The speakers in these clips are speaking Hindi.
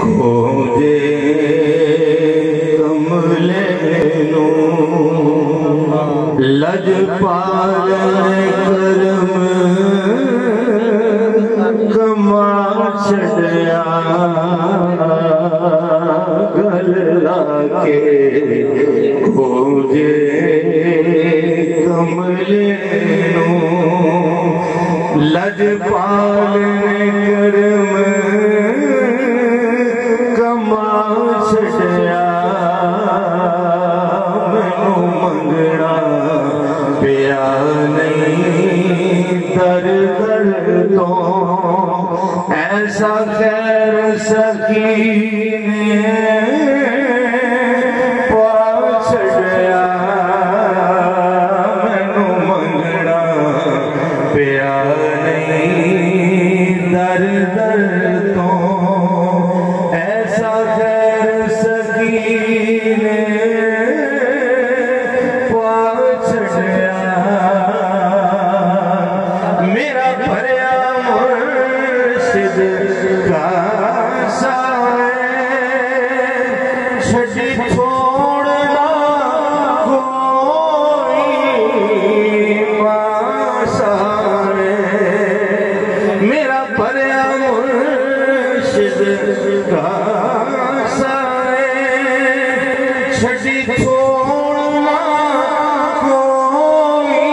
खोजे कमले नू लजपाल करम कमा छड़या गल लाके खोजे कमले नू लजपाल करम कमा छड़या मैनू मंगना पिया नहीं दर दर तो ऐसा खैर सकी ने पा छड़या मैनू मंगना पिया नहीं दर दर तो ऐसा खैर सकी ने पा छड़या मेरा भरया मुर्शिद का छड़ी छोड़ना कोई पासा मेरा भरया मुर्शिद का छड़ी छोड़ना कोई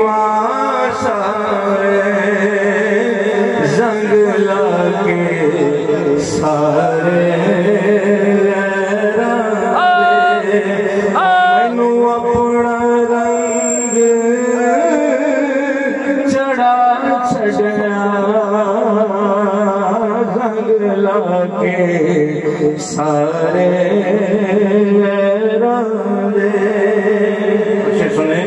पासा जंग लाके सारे मैनू अपना रंग चढ़ा छड़या रंग लाके सारे सुने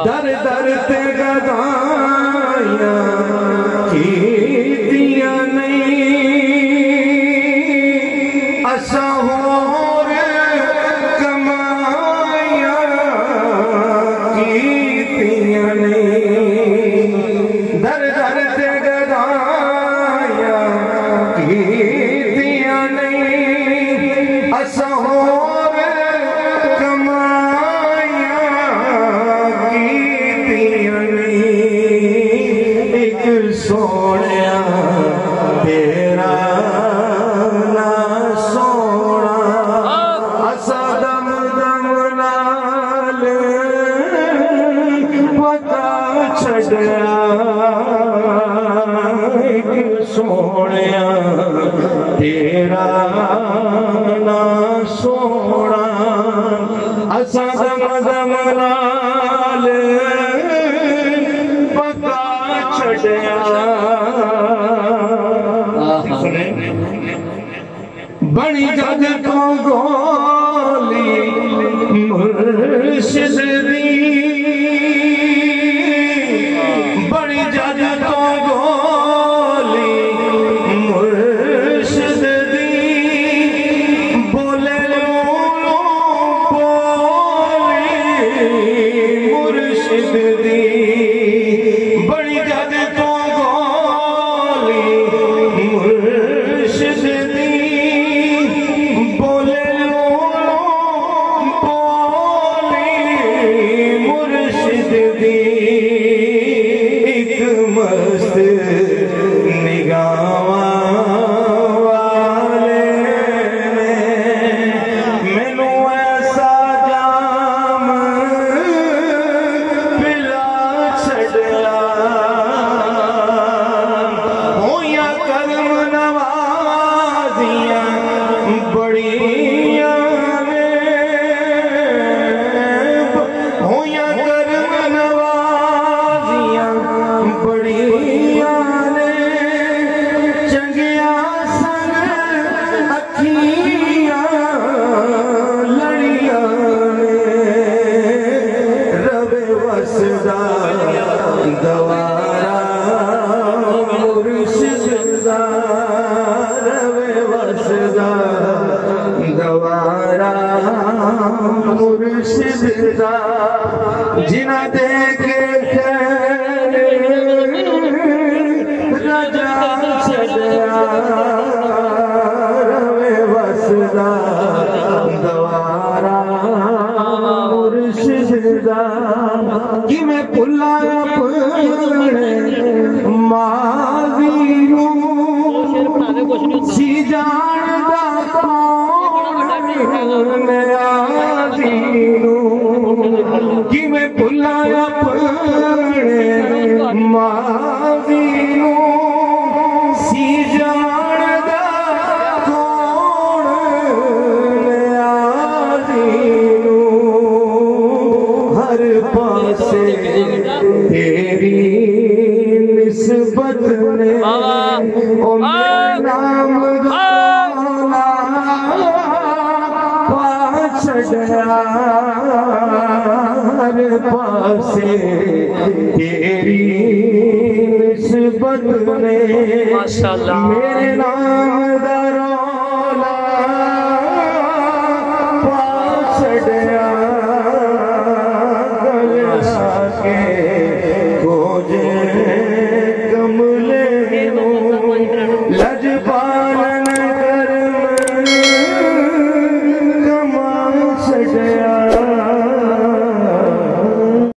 दर दर ते गदाइया कीतियां नहीं असा होर कमाइया कीतियां नहीं दर दर ते गदाइया कीतियां नहीं असा होर कमाइया कीतियां नहीं एक सोनिया तेरा ना सोना असा दम दम नाल पता छड़या एक सोनिया तेरा ना सोना असा दम दम नाल पता छड़या बड़ी जग को गोली मुर्शिद दी बड़ी जग को गोली मुर्शिद दी बोले बोली मुर्शिद दी बड़ी जग को गोली मुर्शिद दी बोले मुर्शिद दी एक मस्त निगाह वाले मैनू ऐसा जाम पिला छड़या होया करम नवाजियां बड़ियां ने होया करम नवाजियां बड़ियां ने चंगिया संग अखियां लड़ियां ने रवे वसदा दवारा मुर्शिद दा रवे वसदा दवारा मुर्शिद दा जिना देखे खैर रजा छड़या ओ मेरे नाम पासे तेरी निस्बत में माशाअल्लाह मेरे नाम दरो